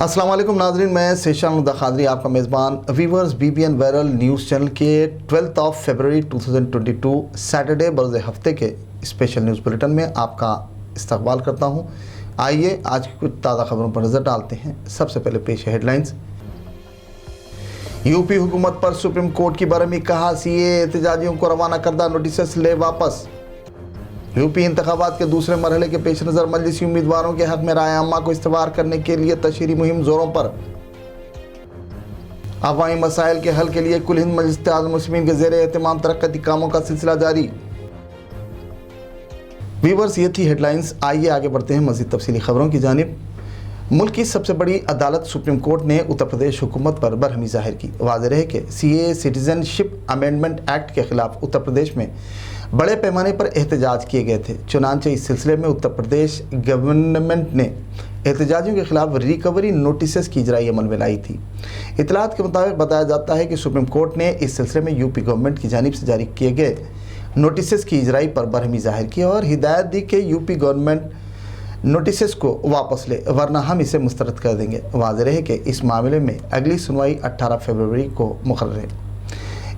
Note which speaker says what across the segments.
Speaker 1: السلام علیکم ناظرین، میں سیشان الدقادری آپ کا میزبان viewers BBN viral news channel کے 12 فروری 2022 سیٹرڈے برز ہفتے کے اسپیشل نیوز بلیٹن میں آپ کا استقبال کرتا ہوں۔ آئیے آج کی کچھ تازہ خبروں پر نظر ڈالتے ہیں۔ سب سے پہلے پیش ہیڈ لائنز۔ یوپی حکومت پر سپریم کورٹ کی برہمی، کہا CAA احتجاجیوں کو روانہ کردہ نوٹسز لے واپس۔ یوپی انتخابات کے دوسرے مرحلے کے پیش نظر مجلسی امیدواروں کے حق میں رائے عامہ کو استوار کرنے کے لیے تشہیری مہم زوروں پر۔ عوامی مسائل کے حل کے لیے کل ہند مجلس اتحاد المسلمین کے زیر اہتمام ترقیاتی کاموں کا سلسلہ جاری۔ ویورز، یہ تھی ہیڈ لائنز۔ آئیے آگے بڑھتے ہیں مزید تفصیلی خبروں کی جانب۔ ملک کی سب سے بڑی عدالت سپریم کورٹ نے اتر پردیش حکومت پر برہمی ظاہر کی۔ واضح رہے کہ CAA سٹیزن شپ امینڈمنٹ ایکٹ کے خلاف اتر پردیش میں بڑے پیمانے پر احتجاج کیے گئے تھے۔ چنانچہ اس سلسلے میں اتر پردیش گورنمنٹ نے احتجاجیوں کے خلاف ریکوری نوٹسز کی اجرائی عمل میں لائی تھی۔ اطلاعات کے مطابق بتایا جاتا ہے کہ سپریم کورٹ نے اس سلسلے میں یوپی گورنمنٹ کی جانب سے جاری کیے گئے نوٹسز کی اجرائی پر برہمی ظاہر کی اور ہدایت دی کہ یوپی گورنمنٹ نوٹسز کو واپس لے، ورنہ ہم اسے مسترد کر دیں گے۔ واضح رہے کہ اس معاملے میں اگلی سنوائی 18 فروری کو مقرر ہے۔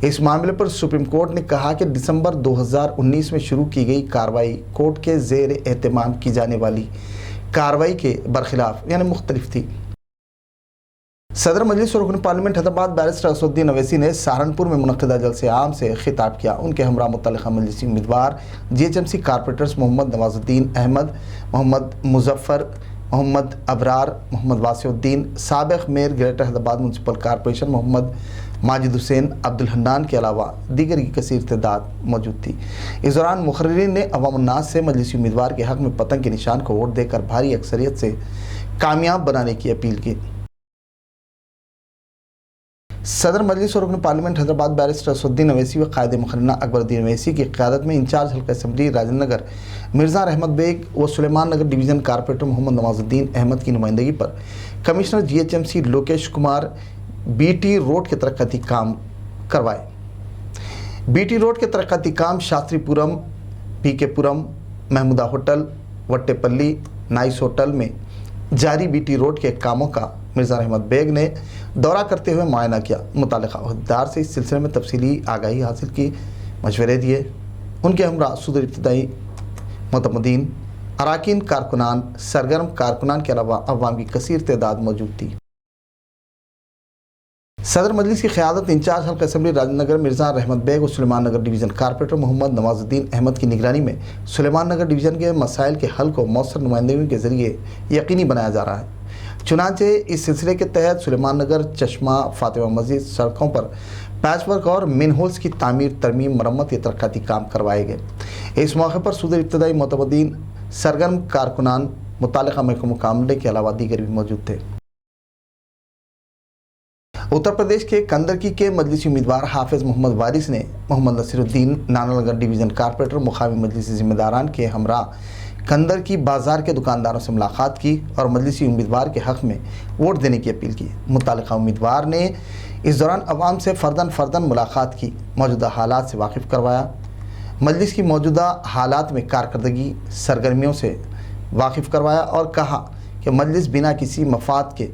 Speaker 1: اس معاملے پر سپریم کورٹ نے کہا کہ دسمبر 2019 میں شروع کی گئی کارروائی کورٹ کے زیر اہتمام کی جانے والی کارروائی کے برخلاف یعنی مختلف تھی۔ صدر مجلس اور رکن پارلیمنٹ حیدرآباد بیرسٹر اسد الدین اویسی نے سہارنپور میں منعقدہ جلسے عام سے خطاب کیا۔ ان کے ہمراہ متعلقہ مجلسی امیدوار GHMC کارپوریٹرز محمد نواز الدین احمد، محمد مظفر، محمد ابرار، محمد واسع الدین، سابق mayor greater Hyderabad municipal corporation Mohammed Majid Hussain Abdul Hanan کے علاوہ دیگر کی کثیر تعداد موجود تھی۔ اس دوران مقررین نے عوام الناس سے مجلسی امیدوار کے حق میں پتنگ کے نشان کو ووٹ دے کر بھاری اکثریت سے کامیاب بنانے کی اپیل کی۔ صدر مجلس اور رکن پارلیمنٹ حیدرآباد بیرسٹر اسد الدین اویسی و قائد مقننہ اکبر الدین اویسی کی قیادت میں انچارج حلقہ اسمبلی راجندر نگر مرزا رحمت بیگ و Suleman Nagar division corporator Mohammed Nawazuddin Ahmed کی نمائندگی پر commissioner GHMC Lokesh Kumar BT road کے ترقیاتی کام کروائے۔ BT روڈ کے ترقیاتی کام Shastripuram, PK Puram, Mahmooda hotel, Vattepally, nice hotel میں جاری BT روڈ کے کاموں کا مرزا رحمت بیگ نے دورہ کرتے ہوئے معائنہ کیا۔ متعلقہ عہدیدار سے اس سلسلے میں تفصیلی آگاہی حاصل کی، مشورے دیے۔ ان کے ہمراہ صدر ابتدائی معتمدین، اراکین کارکنان، سرگرم کارکنان کے علاوہ عوام کی کثیر تعداد موجود تھی۔ صدر مجلس کی قیادت انچارج حلقہ اسمبلی راجندر نگر مرزا رحمت بیگ اور سلیمان Nagar division corporator Mohammed Nawazuddin Ahmed کی نگرانی میں سلیمان نگر ڈویژن کے مسائل کے حل کو مؤثر نمائندگیوں کے ذریعے یقینی بنایا جا رہا ہے۔ چنانچہ اس سلسلے کے تحت سلیمان نگر چشمہ فاطمہ مسجد سڑکوں پر پیچ ورک اور مین ہولز کی تعمیر، ترمیم، مرمت یا ترقیاتی کام کروائے گئے۔ اس موقع پر صدر ابتدائی معتمدین، سرگرم کارکنان، متعلقہ محکموں کے عملے کے علاوہ دیگر بھی موجود تھے۔ اتر پردیش کے کندرکی کے مجلسی امیدوار حافظ محمد وارث نے محمد نصیر الدین نانا نگر ڈویژن کارپوریٹر مقامی مجلسی ذمہ داران کے ہمراہ کندرکی بازار کے دکانداروں سے ملاقات کی اور مجلسی امیدوار کے حق میں ووٹ دینے کی اپیل کی۔ متعلقہ امیدوار نے اس دوران عوام سے فرداً ملاقات کی، موجودہ حالات سے واقف کروایا، مجلس کی موجودہ حالات میں کارکردگی، سرگرمیوں سے واقف کروایا اور کہا کہ مجلس بنا کسی مفاد کے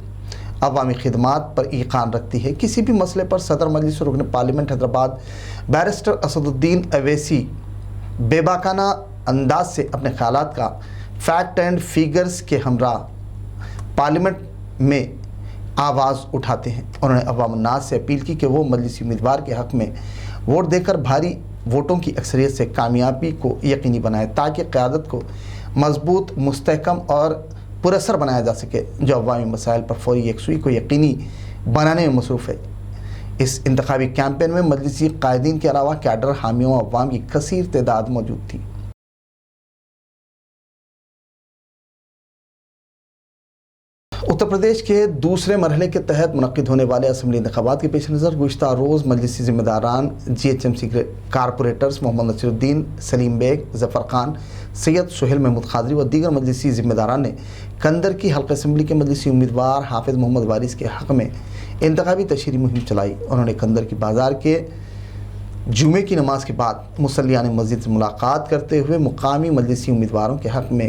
Speaker 1: عوامی خدمات پر ایقان رکھتی ہے۔ کسی بھی مسئلے پر صدر مجلس اور رکن پارلیمنٹ حیدرآباد بیرسٹر اسد الدین اویسی بے باکانہ انداز سے اپنے خیالات کا فیکٹ اینڈ فیگرز کے ہمراہ پارلیمنٹ میں آواز اٹھاتے ہیں۔ انہوں نے عوام الناس سے اپیل کی کہ وہ مجلسی امیدوار کے حق میں ووٹ دے کر بھاری ووٹوں کی اکثریت سے کامیابی کو یقینی بنائے تاکہ قیادت کو مضبوط، مستحکم اور پراثر بنایا جا سکے، جو عوامی مسائل پر فوری یکسوئی کو یقینی بنانے میں مصروف ہے۔ اس انتخابی کیمپین میں مجلسی قائدین کے علاوہ کیڈر، حامیوں اور عوام کی کثیر تعداد موجود تھی۔ اتر پردیش کے دوسرے مرحلے کے تحت منعقد ہونے والے اسمبلی انتخابات کے پیش نظر گزشتہ روز مجلسی ذمہ داران GHMC کارپوریٹرز محمد نصیر الدین، سلیم بیگ، ظفر خان، سید سہیل محمود قادری و دیگر مجلسی ذمہ داران نے کندرکی حلقہ اسمبلی کے مجلسی امیدوار حافظ محمد وارث کے حق میں انتخابی تشہیری مہم چلائی۔ انہوں نے کندرکی بازار کے جمعے کی نماز کے بعد مصلیان مسجد سے ملاقات کرتے ہوئے مقامی مجلسی امیدواروں کے حق میں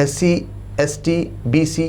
Speaker 1: SC, ST, BC,